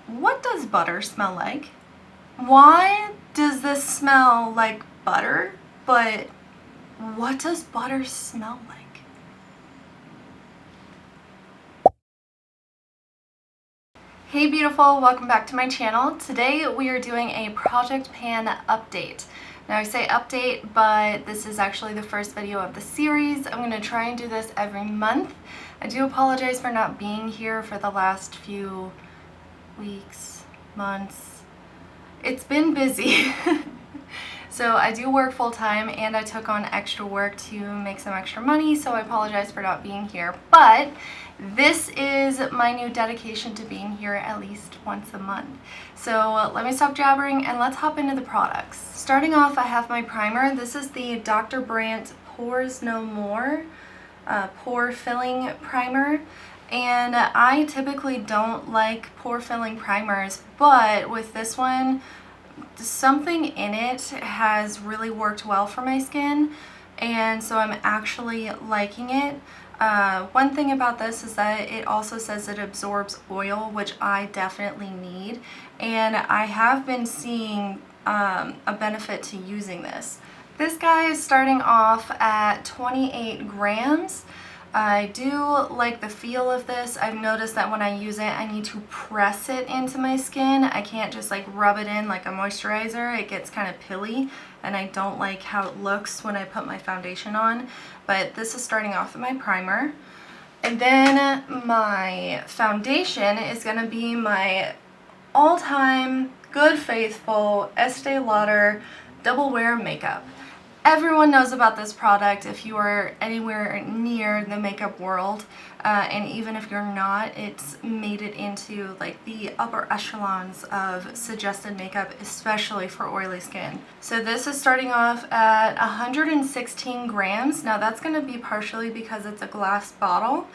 what does butter smell like? Why does this smell like butter? But what does butter smell like? Hey beautiful, welcome back to my channel. Today we are doing a project pan update. Now I say update, but this is actually the first video of the series. I'm going to try and do this every month. I do apologize for not being here for the last few weeks, months. It's been busy. So I do work full-time and I took on extra work to make some extra money, so I apologize for not being here. But this is my new dedication to being here at least once a month. So let me stop jabbering and let's hop into the products. Starting off, I have my primer. This is the Dr. BRANDT Pores No More Pore Filling Primer. And I typically don't like pore filling primers, but with this one, something in it has really worked well for my skin, and so I'm actually liking it. One thing about this is that it also says it absorbs oil, which I definitely need, and I have been seeing a benefit to using this. This guy is starting off at 28 grams. I do like the feel of this. I've noticed that when I use it, I need to press it into my skin. I can't just like rub it in like a moisturizer. It gets kind of pilly and I don't like how it looks when I put my foundation on. But this is starting off with my primer. And then my foundation is going to be my all-time good faithful Estee Lauder Double Wear Makeup. Everyone knows about this product if you are anywhere near the makeup world, and even if you're not, it's made it into like the upper echelons of suggested makeup, especially for oily skin. So this is starting off at 116 grams. Now that's going to be partially because it's a glass bottle,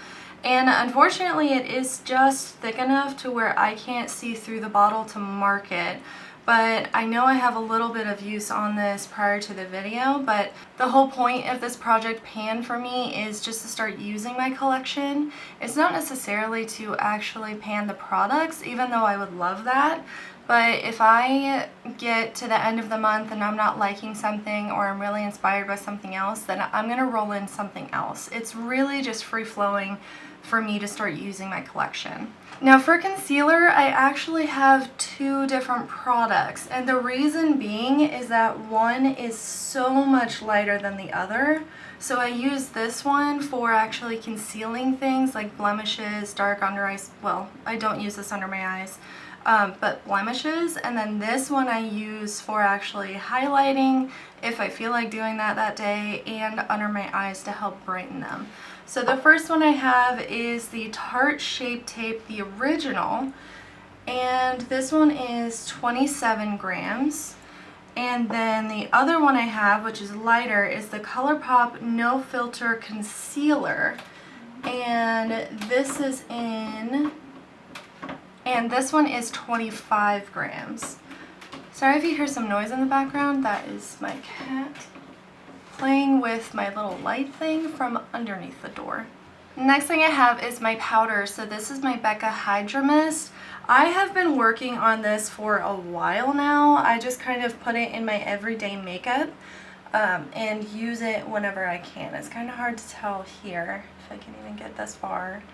and unfortunately it is just thick enough to where I can't see through the bottle to mark it. But I know I have a little bit of use on this prior to the video, but the whole point of this project pan for me is just to start using my collection. It's not necessarily to actually pan the products, even though I would love that. But if I get to the end of the month and I'm not liking something, or I'm really inspired by something else, then I'm going to roll in something else. It's really just free-flowing for me to start using my collection. Now for concealer, I actually have two different products, and the reason being is that one is so much lighter than the other. So I use this one for actually concealing things like blemishes, dark under eyes. Well, I don't use this under my eyes, but blemishes. And then this one I use for actually highlighting if I feel like doing that day, and under my eyes to help brighten them. So the first one I have is the Tarte Shape Tape, the original, and this one is 27 grams. And then the other one I have, which is lighter, is the ColourPop No Filter Concealer, and this is in, and this one is 25 grams. Sorry if you hear some noise in the background, that is my cat playing with my little light thing from underneath the door. Next thing I have is my powder. So this is my Becca HYDRA-MIST. I have been working on this for a while now. I just kind of put it in my everyday makeup and use it whenever I can. It's kind of hard to tell here if I can even get this far.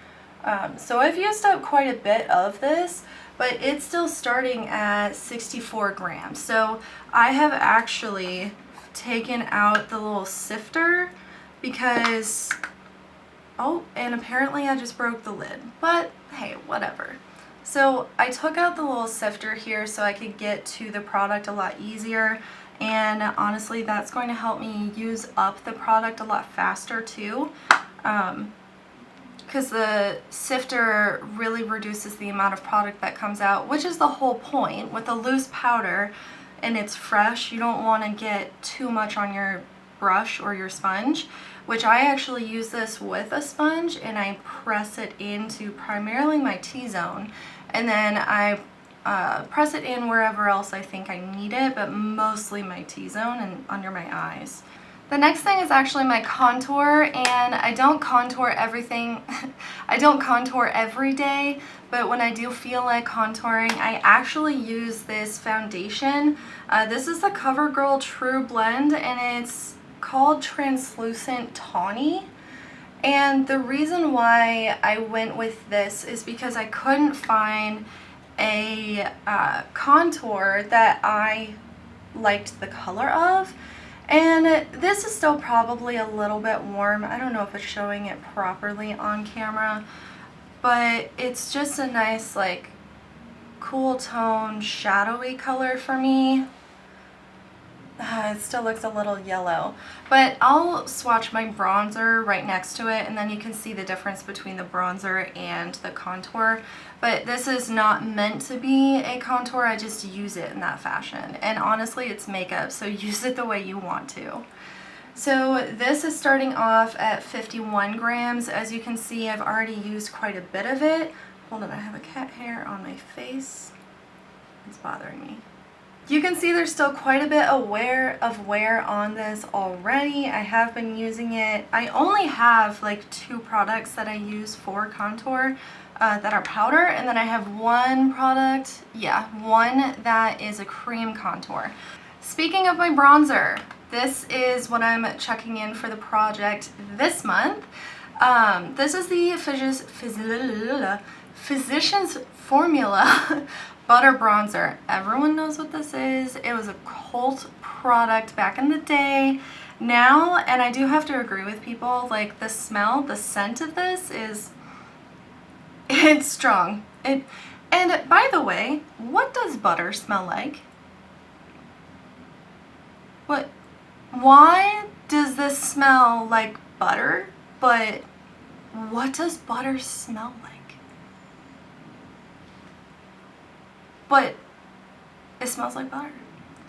So I've used up quite a bit of this, but it's still starting at 64 grams. So I have actually taken out the little sifter because, oh, and apparently I just broke the lid, but hey, whatever. So I took out the little sifter here so I could get to the product a lot easier, and honestly that's going to help me use up the product a lot faster too, because the sifter really reduces the amount of product that comes out, which is the whole point. With a loose powder and it's fresh, you don't want to get too much on your brush or your sponge, which I actually use this with a sponge and I press it into primarily my T-zone, and then I press it in wherever else I think I need it, but mostly my T-zone and under my eyes. The next thing is actually my contour, and I don't contour everything. I don't contour every day, but when I do feel like contouring, I actually use this foundation. This is the COVERGIRL TRUBLEND, and it's called Translucent Tawny. And the reason why I went with this is because I couldn't find a contour that I liked the color of. And this is still probably a little bit warm. I don't know if it's showing it properly on camera, but it's just a nice, like, cool tone, shadowy color for me. It still looks a little yellow, but I'll swatch my bronzer right next to it, and then you can see the difference between the bronzer and the contour. But this is not meant to be a contour, I just use it in that fashion. And honestly, it's makeup, so use it the way you want to. So this is starting off at 51 grams. As you can see, I've already used quite a bit of it. Hold on, I have a cat hair on my face. It's bothering me. You can see there's still quite a bit of wear on this already. I have been using it. I only have like 2 products that I use for contour that are powder, and then I have one product, one that is a cream contour. Speaking of my bronzer, this is what I'm checking in for the project this month. This is the Physicians Formula Butter Bronzer. Everyone knows what this is. It was a cult product back in the day. Now, and I do have to agree with people, like the smell, the scent of this is, it's strong. And by the way, what does butter smell like? Why does this smell like butter? But what does butter smell like? But it smells like butter.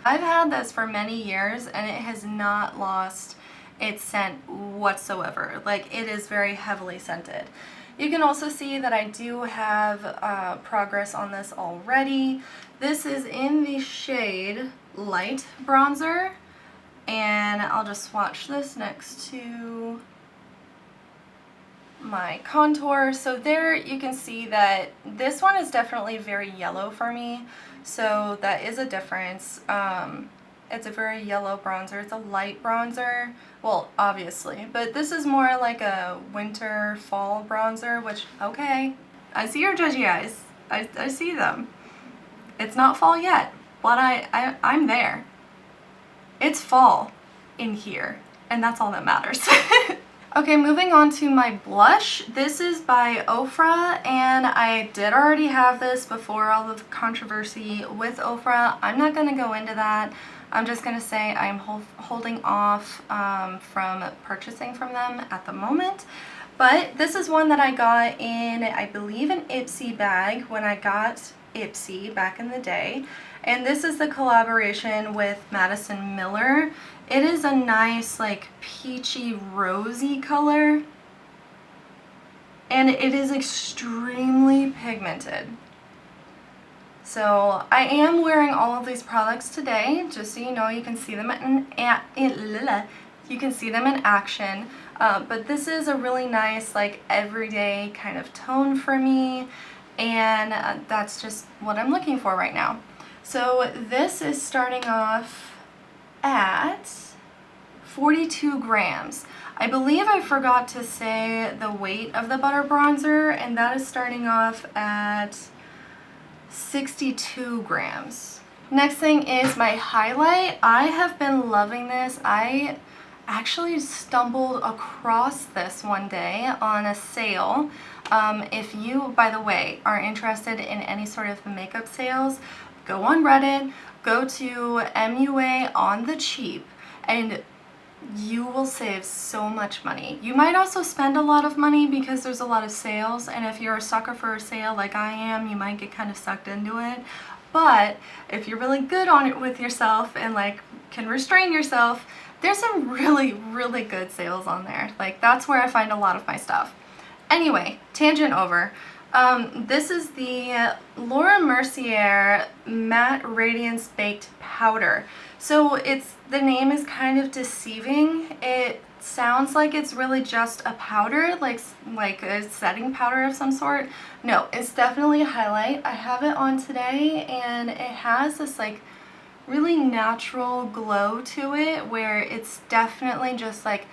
I've had this for many years and it has not lost its scent whatsoever. Like, it is very heavily scented. You can also see that I do have progress on this already. This is in the shade Light Bronzer, and I'll just swatch this next to my contour. So there you can see that this one is definitely very yellow for me, so that is a difference. It's a very yellow bronzer. It's a light bronzer, well, obviously, but this is more like a winter fall bronzer, which, okay, I see your judgy eyes. I see them. It's not fall yet, but I'm there. It's fall in here, and that's all that matters. Okay, moving on to my blush. This is by OFRA, and I did already have this before all of the controversy with OFRA. I'm not going to go into that. I'm just going to say I'm holding off from purchasing from them at the moment. But this is one that I got in, I believe, an Ipsy bag when I got Ipsy back in the day. And this is the collaboration with Madison Miller. It is a nice, like, peachy rosy color, and it is extremely pigmented. So I am wearing all of these products today, just so you know. You can see them in action. But this is a really nice, like, everyday kind of tone for me, and that's just what I'm looking for right now. So this is starting off at 42 grams. I believe I forgot to say the weight of the butter bronzer, and that is starting off at 62 grams. Next thing is my highlight. I have been loving this. I actually stumbled across this one day on a sale. If you, by the way, are interested in any sort of makeup sales, go on Reddit, go to MUA on the cheap, and you will save so much money. You might also spend a lot of money because there's a lot of sales, and if you're a sucker for a sale like I am, you might get kind of sucked into it. But if you're really good on it with yourself and, like, can restrain yourself, there's some really, really good sales on there. Like, that's where I find a lot of my stuff. Anyway, tangent over. This is the Laura Mercier Matte Radiance Baked Powder. So the name is kind of deceiving. It sounds like it's really just a powder, like a setting powder of some sort. No, it's definitely a highlight. I have it on today and it has this like really natural glow to it where it's definitely just like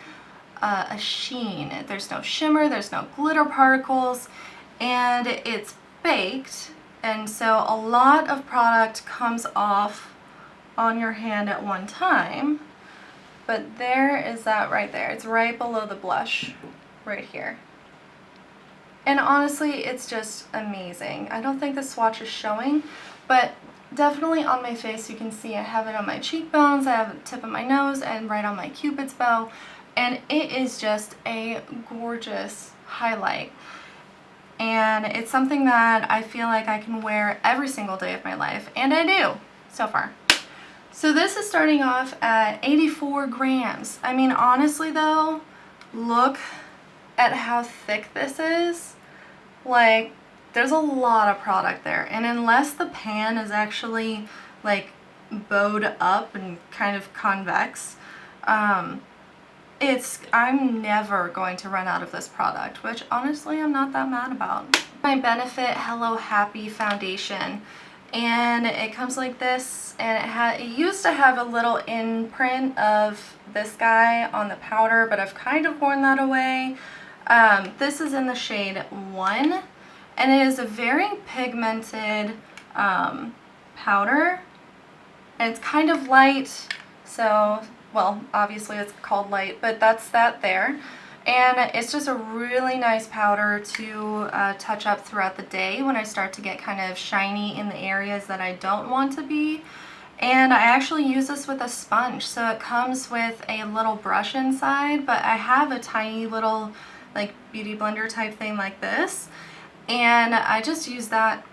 a sheen. There's no shimmer, there's no glitter particles, and it's baked, and so a lot of product comes off on your hand at one time. But there is that right there. It's right below the blush, right here. And honestly, it's just amazing. I don't think the swatch is showing, but definitely on my face you can see I have it on my cheekbones, I have it at the tip of my nose, and right on my cupid's bow. And it is just a gorgeous highlight. And it's something that I feel like I can wear every single day of my life. And I do, so far. So this is starting off at 84 grams. I mean, honestly though, look at how thick this is. Like, there's a lot of product there. And unless the pan is actually like bowed up and kind of convex, I'm never going to run out of this product, which honestly I'm not that mad about. My Benefit Hello Happy foundation, and it comes like this, and it used to have a little imprint of this guy on the powder, but I've kind of worn that away. This is in the shade 1, and it is a very pigmented powder, and it's kind of light, so well, obviously it's called light, but that's that there. And it's just a really nice powder to touch up throughout the day when I start to get kind of shiny in the areas that I don't want to be. And I actually use this with a sponge, so it comes with a little brush inside, but I have a tiny little like beauty blender type thing like this, and I just use that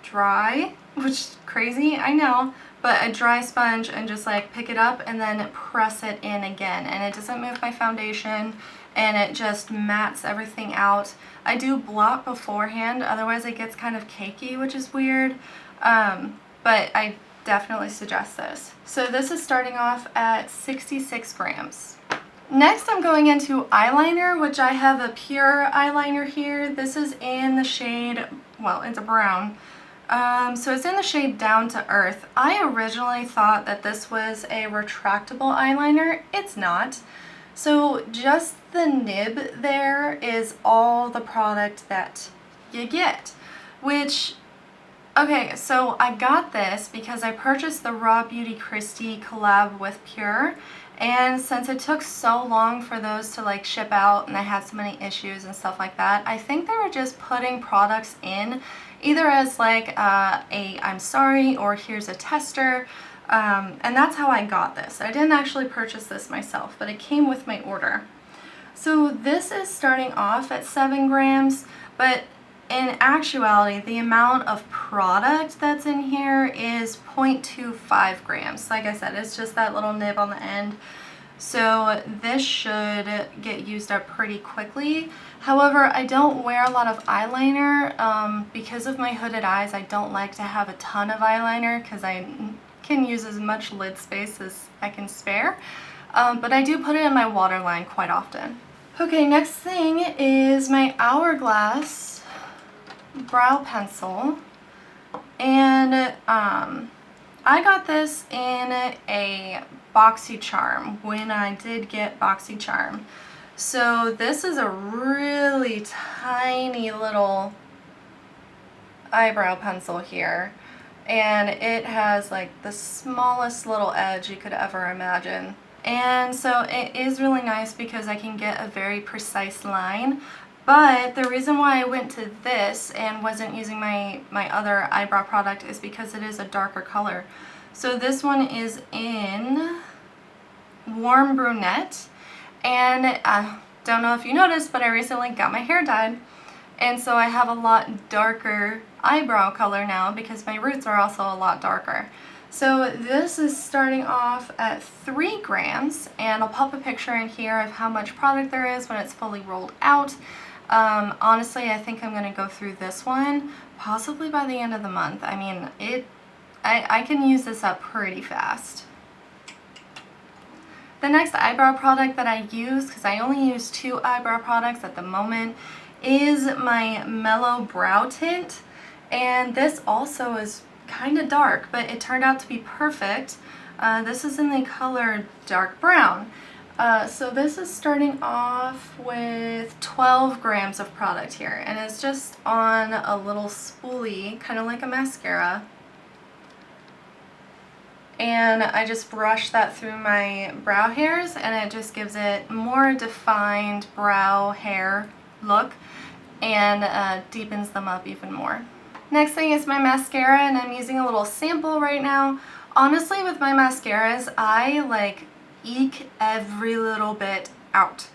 dry, which is crazy, I know, but a dry sponge, and just like pick it up and then press it in again, and it doesn't move my foundation, and it just mattes everything out. I do blot beforehand, otherwise it gets kind of cakey, which is weird, but I definitely suggest this. So this is starting off at 66 grams. Next I'm going into eyeliner, which I have a pure eyeliner here. This is in the shade, well, it's a brown. So it's in the shade Down to Earth. I originally thought that this was a retractable eyeliner. It's not. So just the nib there is all the product that you get, which, okay, so I got this because I purchased the Raw Beauty Kristi collab with Pure, and since it took so long for those to like ship out and I had so many issues and stuff like that, I think they were just putting products in either as like I'm sorry, or here's a tester, and that's how I got this. I didn't actually purchase this myself, but it came with my order. So this is starting off at 7 grams, but in actuality the amount of product that's in here is 0.25 grams. Like I said, it's just that little nib on the end. So this should get used up pretty quickly. However, I don't wear a lot of eyeliner. Because of my hooded eyes, I don't like to have a ton of eyeliner because I can use as much lid space as I can spare. But I do put it in my waterline quite often. Okay, next thing is my Hourglass brow pencil. And I got this in a BoxyCharm when I did get BoxyCharm. So this is a really tiny little eyebrow pencil here, and it has like the smallest little edge you could ever imagine. And so it is really nice because I can get a very precise line. But the reason why I went to this and wasn't using my other eyebrow product is because it is a darker color. So this one is in Warm Brunette, and I don't know if you noticed, but I recently got my hair dyed, and so I have a lot darker eyebrow color now because my roots are also a lot darker. So this is starting off at 3 grams, and I'll pop a picture in here of how much product there is when it's fully rolled out. Honestly, I think I'm going to go through this one possibly by the end of the month. I mean, I can use this up pretty fast. The next eyebrow product that I use, because I only use 2 eyebrow products at the moment, is my Mellow Brow Tint. And this also is kind of dark, but it turned out to be perfect. This is in the color dark brown. So this is starting off with 12 grams of product here, and it's just on a little spoolie, kind of like a mascara. And I just brush that through my brow hairs, and it just gives it more defined brow hair look and deepens them up even more. Next thing is my mascara, and I'm using a little sample right now. Honestly, with my mascaras, I like eke every little bit out.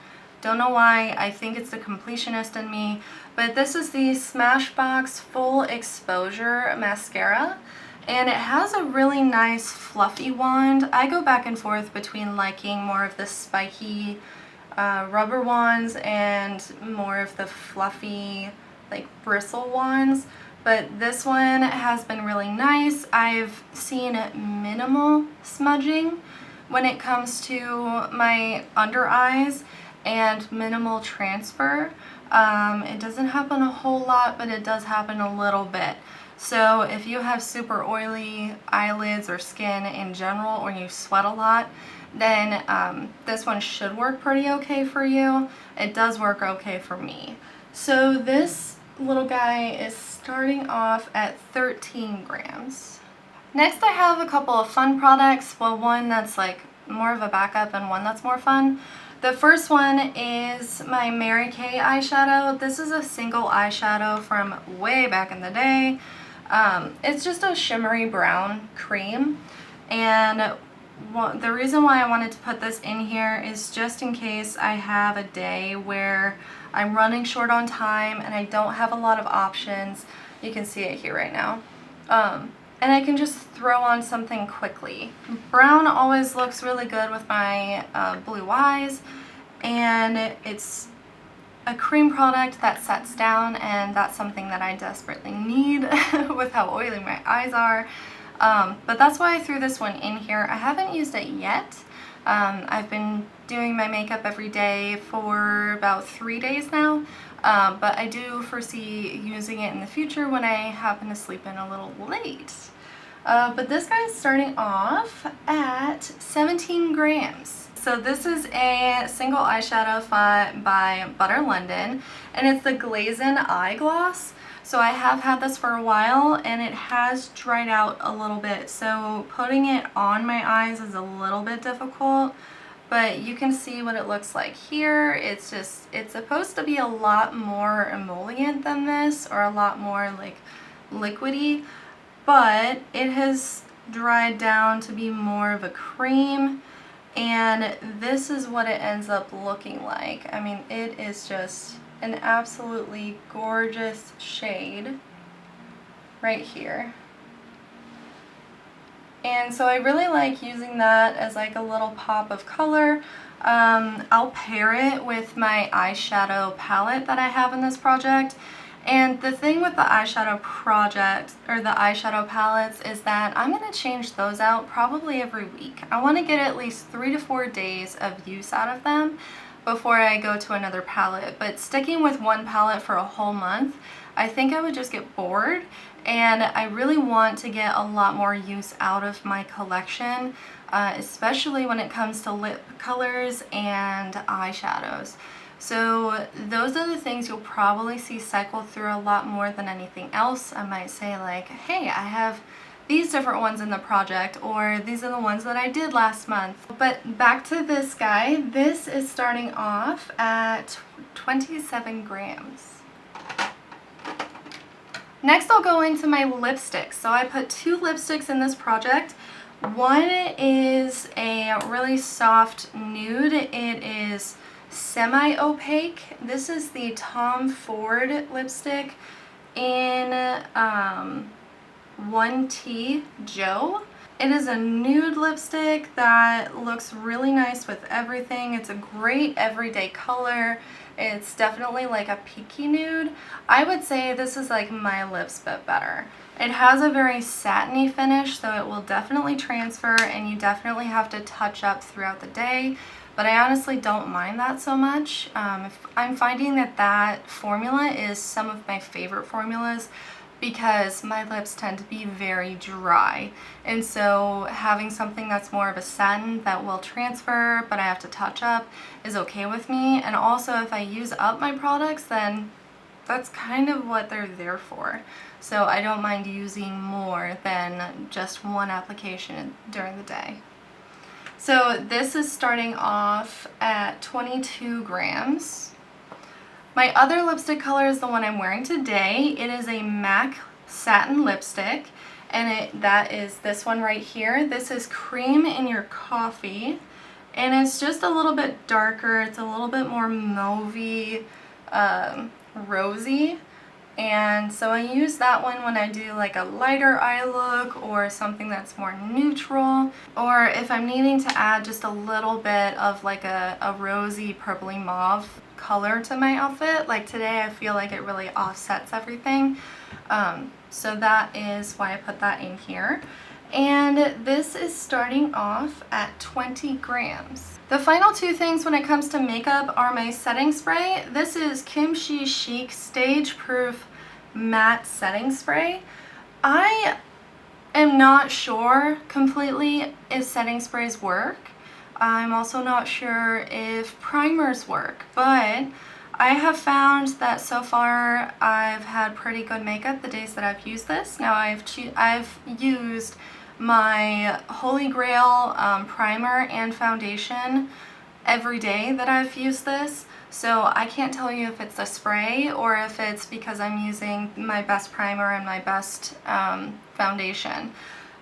Don't know why, I think it's the completionist in me, but this is the Smashbox Full Exposure Mascara. And it has a really nice fluffy wand. I go back and forth between liking more of the spiky rubber wands and more of the fluffy like bristle wands. But this one has been really nice. I've seen minimal smudging when it comes to my under eyes and minimal transfer. It doesn't happen a whole lot, but it does happen a little bit. So if you have super oily eyelids or skin in general, or you sweat a lot, then this one should work pretty okay for you. It does work okay for me. So this little guy is starting off at 13 grams. Next I have a couple of fun products. Well, one that's like more of a backup and one that's more fun. The first one is my Kay eyeshadow. This is a single eyeshadow from way back in the day. It's just a shimmery brown cream, and the reason why I wanted to put this in here is just in case I have a day where I'm running short on time and I don't have a lot of options. You can see it here right now. And I can just throw on something quickly. Brown always looks really good with my blue eyes, and it's a cream product that sets down, and that's something that I desperately need with how oily my eyes are. But that's why I threw this one in here. I haven't used it yet. I've been doing my makeup every day for about 3 days now, but I do foresee using it in the future when I happen to sleep in a little late. But this guy's starting off at 17 grams. So this is a single eyeshadow by Butter London, and it's the Glazin Eye Gloss. So I have had this for a while, and it has dried out a little bit, so putting it on my eyes is a little bit difficult, but you can see what it looks like here. It's supposed to be a lot more emollient than this, or a lot more like liquidy, but it has dried down to be more of a cream. And this is what it ends up looking like. I mean, it is just an absolutely gorgeous shade right here. And so I really like using that as like a little pop of color. I'll pair it with my eyeshadow palette that I have in this project. And the thing with the eyeshadow project, or the eyeshadow palettes, is that I'm going to change those out probably every week. I want to get at least 3 to 4 days of use out of them before I go to another palette. But sticking with one palette for a whole month, I think I would just get bored, and I really want to get a lot more use out of my collection, especially when it comes to lip colors and eyeshadows. So those are the things you'll probably see cycle through a lot more than anything else. I might say like, hey, I have these different ones in the project, or these are the ones that I did last month. But back to this guy. This is starting off at 27 grams. Next I'll go into my lipsticks. So I put 2 lipsticks in this project. One is a really soft nude. It is semi-opaque. This is the Tom Ford lipstick in 1T Joe. It is a nude lipstick that looks really nice with everything. It's a great everyday color. It's definitely like a peaky nude. I would say this is like my lips but better. It has a very satiny finish, so it will definitely transfer, and you definitely have to touch up throughout the day. But I honestly don't mind that so much. I'm finding that that formula is some of my favorite formulas because my lips tend to be very dry. And so having something that's more of a satin that will transfer but I have to touch up is okay with me. And also if I use up my products, then that's kind of what they're there for. So I don't mind using more than just one application during the day. So this is starting off at 22 grams. My other lipstick color is the one I'm wearing today. It is a MAC satin lipstick, and that is this one right here. This is Cream in Your Coffee, and it's just a little bit darker. It's a little bit more mauvey, rosy. And so I use that one when I do like a lighter eye look or something that's more neutral, or if I'm needing to add just a little bit of like a rosy purpley mauve color to my outfit. Like today I feel like it really offsets everything. So that is why I put that in here. And this is starting off at 20 grams. The final two things when it comes to makeup are my setting spray. This is Kimchi Chic Stage Proof Matte Setting Spray. I am not sure completely if setting sprays work. I'm also not sure if primers work, but I have found that so far I've had pretty good makeup the days that I've used this. Now I've used my Holy Grail primer and foundation every day that I've used this, so I can't tell you if it's the spray or if it's because I'm using my best primer and my best foundation.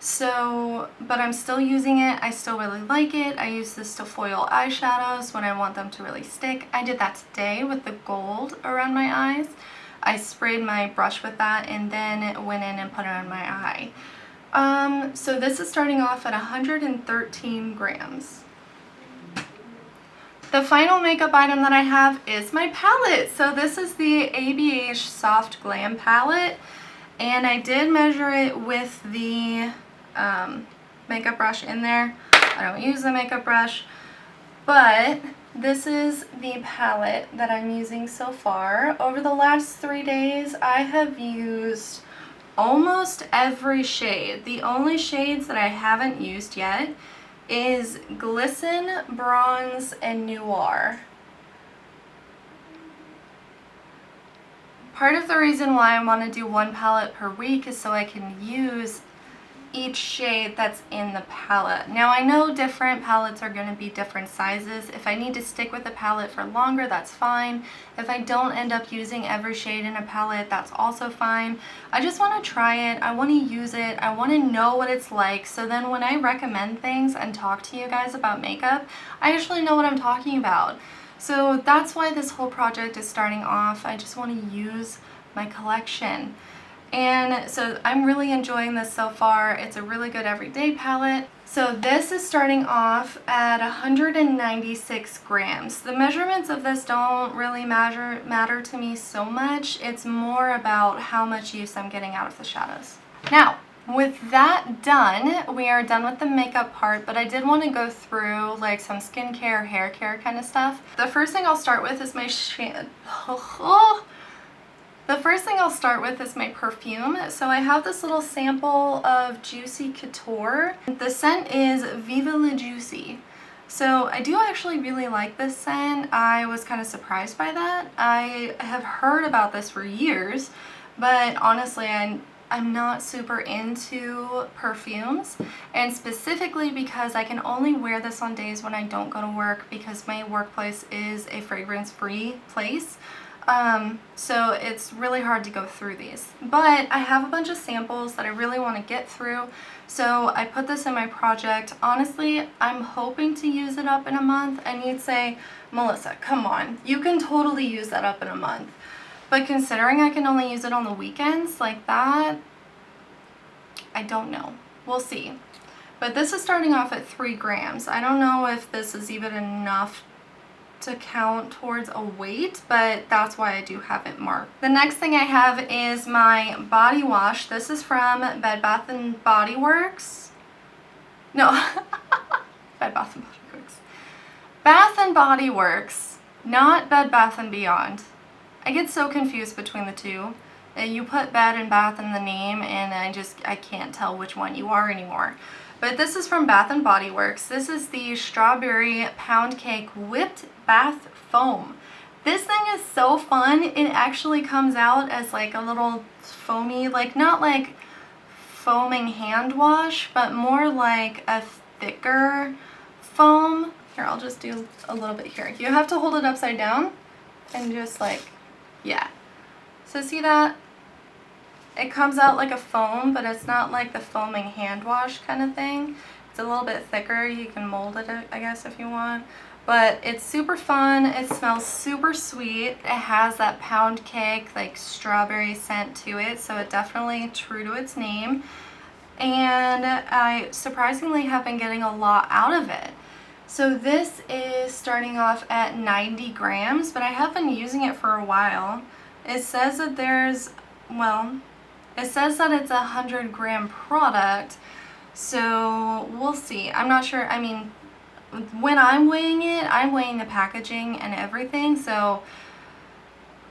So, but I'm still using it. I still really like it. I use this to foil eyeshadows when I want them to really stick. I did that today with the gold around my eyes. I sprayed my brush with that and then went in and put it on my eye. So this is starting off at 113 grams. The final makeup item that I have is my palette. So this is the ABH Soft Glam palette, and I did measure it with the makeup brush in there. I don't use the makeup brush, but this is the palette that I'm using so far. Over the last 3 days, I have used almost every shade. The only shades that I haven't used yet is Glisten, Bronze, and Noir. Part of the reason why I want to do one palette per week is so I can use each shade that's in the palette. Now I know different palettes are going to be different sizes. If I need to stick with the palette for longer, that's fine. If I don't end up using every shade in a palette, that's also fine. I just want to try it. I want to use it. I want to know what it's like, so then when I recommend things and talk to you guys about makeup, I actually know what I'm talking about. So that's why this whole project is starting off. I just want to use my collection. And so I'm really enjoying this so far. It's a really good everyday palette. So this is starting off at 196 grams. The measurements of this don't really matter to me so much. It's more about how much use I'm getting out of the shadows. Now, with that done, we are done with the makeup part, but I did want to go through like some skincare, hair care kind of stuff. The first thing I'll start with is my perfume. So I have this little sample of Juicy Couture. The scent is Viva La Juicy. So I do actually really like this scent. I was kind of surprised by that. I have heard about this for years, but honestly I'm not super into perfumes, and specifically because I can only wear this on days when I don't go to work because my workplace is a fragrance-free place. So it's really hard to go through these, but I have a bunch of samples that I really want to get through, so I put this in my project. Honestly, I'm hoping to use it up in a month, and you'd say, Melissa, come on, you can totally use that up in a month. But considering I can only use it on the weekends like that, I don't know. We'll see. But this is starting off at 3 grams. I don't know if this is even enough to count towards a weight, but that's why I do have it marked. The next thing I have is my body wash. This is from Bed Bath & Body Works. No, Bed Bath & Body Works. Bath & Body Works, not Bed Bath & Beyond. I get so confused between the two. You put Bed and Bath in the name and I can't tell which one you are anymore. But this is from Bath & Body Works. This is the Strawberry Pound Cake Whipped Bath Foam. This thing is so fun. It actually comes out as like a little foamy, like not like foaming hand wash, but more like a thicker foam. Here, I'll just do a little bit here. You have to hold it upside down and just like, yeah. So see that? It comes out like a foam, but it's not like the foaming hand wash kind of thing. It's a little bit thicker. You can mold it, I guess, if you want. But it's super fun. It smells super sweet. It has that pound cake, like strawberry scent to it, so it definitely true to its name. And I surprisingly have been getting a lot out of it. So this is starting off at 90 grams, but I have been using it for a while. It says that it says that it's a 100-gram product, so we'll see. I'm not sure. I mean, when I'm weighing it, I'm weighing the packaging and everything, so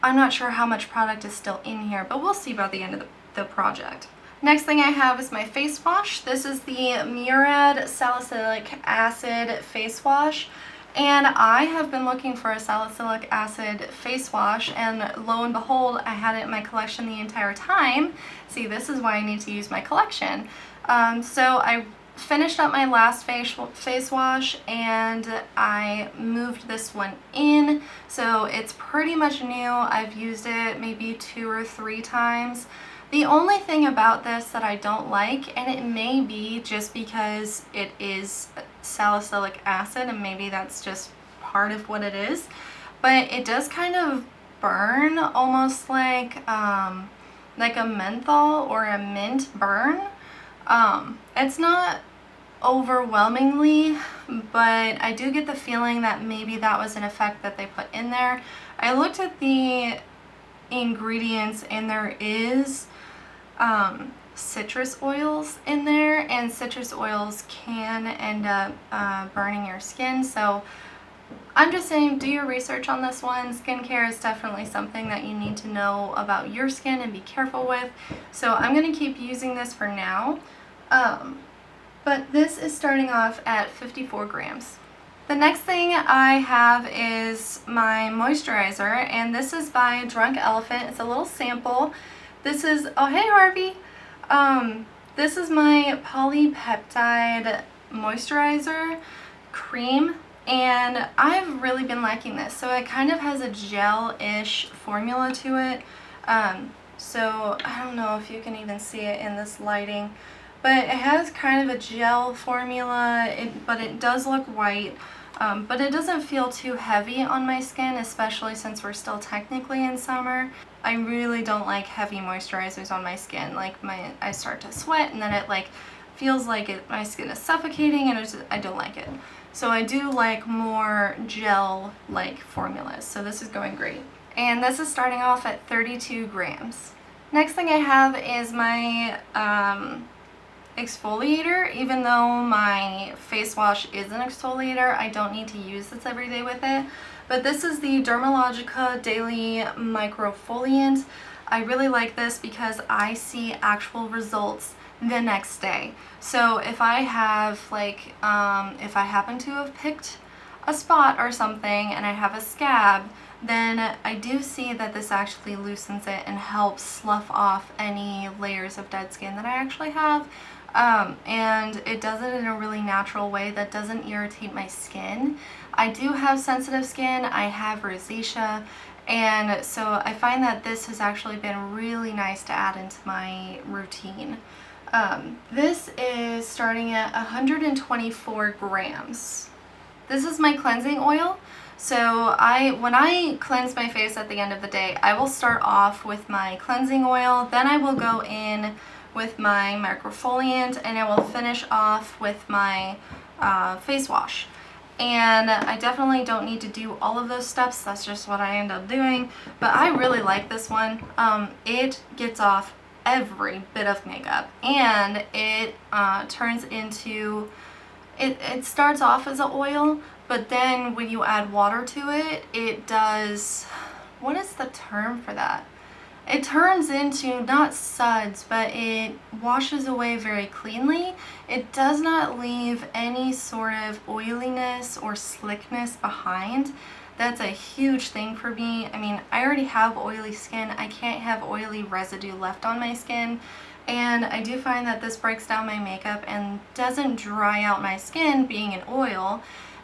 I'm not sure how much product is still in here, but we'll see by the end of the project. Next thing I have is my face wash. This is the Murad Salicylic Acid Face Wash. And I have been looking for a salicylic acid face wash, and lo and behold, I had it in my collection the entire time. See, this is why I need to use my collection. So I finished up my last face wash and I moved this one in. So it's pretty much new. I've used it maybe 2 or 3 times. The only thing about this that I don't like, and it may be just because it is salicylic acid and maybe that's just part of what it is, but it does kind of burn almost like a menthol or a mint burn. It's not overwhelmingly, but I do get the feeling that maybe that was an effect that they put in there. I looked at the ingredients and there is citrus oils in there, and citrus oils can end up burning your skin. So I'm just saying, do your research on this one. Skincare is definitely something that you need to know about your skin and be careful with. So I'm going to keep using this for now. But this is starting off at 54 grams. The next thing I have is my moisturizer, and this is by Drunk Elephant. It's a little sample. This is, oh hey Harvey! This is my Polypeptide moisturizer cream, and I've really been liking this. So it kind of has a gel-ish formula to it. So I don't know if you can even see it in this lighting, but it has kind of a gel formula, but it does look white. But it doesn't feel too heavy on my skin, especially since we're still technically in summer. I really don't like heavy moisturizers on my skin. Like I start to sweat and then it like feels like my skin is suffocating, and I don't like it. So I do like more gel-like formulas. So this is going great. And this is starting off at 32 grams. Next thing I have is my exfoliator. Even though my face wash is an exfoliator, I don't need to use this every day with it. But this is the Dermalogica Daily Microfoliant. I really like this because I see actual results the next day. So if I have like, if I happen to have picked a spot or something and I have a scab, then I do see that this actually loosens it and helps slough off any layers of dead skin that I actually have. And it does it in a really natural way that doesn't irritate my skin. I do have sensitive skin, I have rosacea, and so I find that this has actually been really nice to add into my routine. This is starting at 124 grams. This is my cleansing oil. So when I cleanse my face at the end of the day, I will start off with my cleansing oil, then I will go in with my microfoliant, and I will finish off with my face wash. And I definitely don't need to do all of those steps, that's just what I end up doing, but I really like this one. It gets off every bit of makeup, and it turns into, it starts off as an oil, but then when you add water to it, it does, what is the term for that? It turns into, not suds, but it washes away very cleanly. It does not leave any sort of oiliness or slickness behind. That's a huge thing for me. I mean, I already have oily skin. I can't have oily residue left on my skin. And I do find that this breaks down my makeup and doesn't dry out my skin being an oil.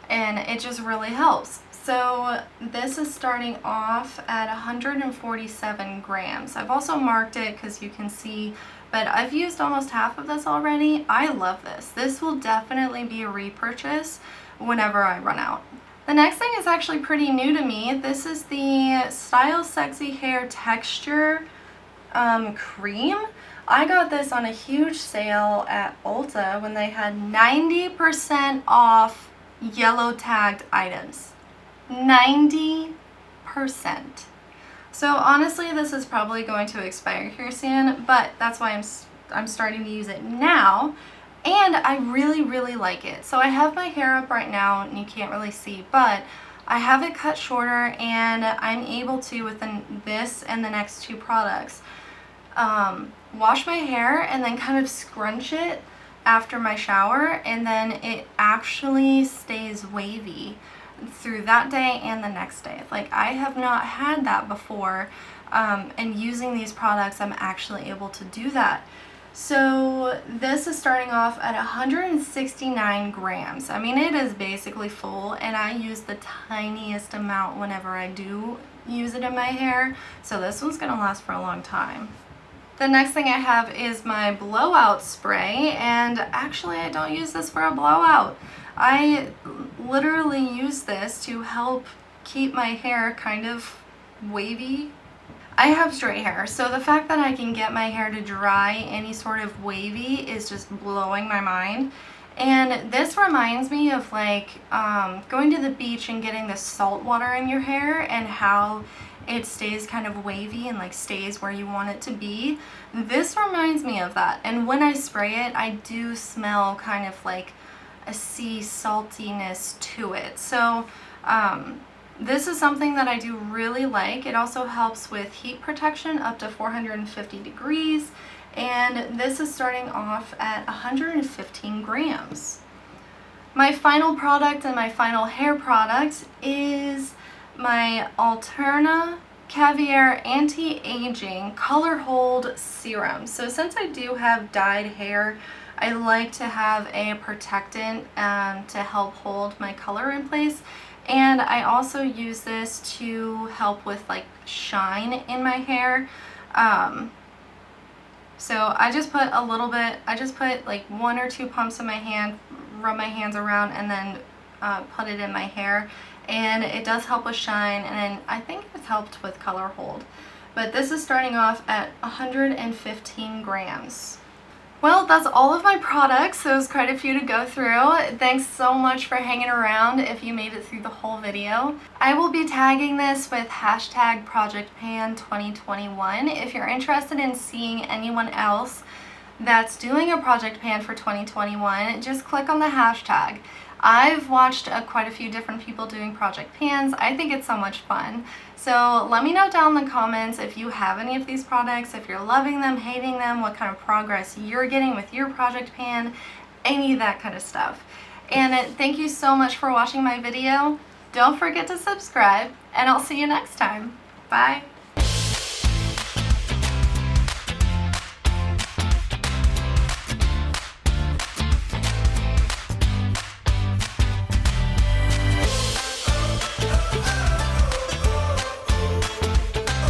And it just really helps. So this is starting off at 147 grams. I've also marked it because you can see, but I've used almost half of this already. I love this. This will definitely be a repurchase whenever I run out. The next thing is actually pretty new to me. This is the Style Sexy Hair Texture Cream. I got this on a huge sale at Ulta when they had 90% off yellow tagged items. 90%. So honestly, this is probably going to expire here soon, but that's why I'm starting to use it now, and I really like it. So I have my hair up right now, and you can't really see, but I have it cut shorter, and I'm able to, within this and the next two products, wash my hair and then kind of scrunch it after my shower, and then it actually stays wavy through that day and the next day. Like, I have not had that before, and using these products I'm actually able to do that. So this is starting off at 169 grams. I mean, it is basically full, and I use the tiniest amount whenever I do use it in my hair, so this one's gonna last for a long time. The next thing I have is my Blowout Spray, and actually I don't use this for a blowout. I literally use this to help keep my hair kind of wavy. I have straight hair, so the fact that I can get my hair to dry any sort of wavy is just blowing my mind. And this reminds me of like going to the beach and getting the salt water in your hair and how it stays kind of wavy and like stays where you want it to be. This reminds me of that, and when I spray it, I do smell kind of like a sea saltiness to it. So this is something that I do really like. It also helps with heat protection up to 450 degrees, and this is starting off at 115 grams. My final product and my final hair product is my Alterna Caviar Anti-Aging Color Hold Serum. So since I do have dyed hair, I like to have a protectant to help hold my color in place, and I also use this to help with like shine in my hair. So I just put a little bit, I just put like 1 or 2 pumps in my hand, rub my hands around, and then put it in my hair, and it does help with shine, and I think it's helped with color hold. But this is starting off at 115 grams. Well, that's all of my products. So there's quite a few to go through. Thanks so much for hanging around if you made it through the whole video. I will be tagging this with hashtag ProjectPan2021. If you're interested in seeing anyone else that's doing a project pan for 2021, just click on the hashtag. I've watched quite a few different people doing project pans. I think it's so much fun. So let me know down in the comments if you have any of these products, if you're loving them, hating them, what kind of progress you're getting with your project pan, any of that kind of stuff. And thank you so much for watching my video. Don't forget to subscribe, and I'll see you next time. Bye.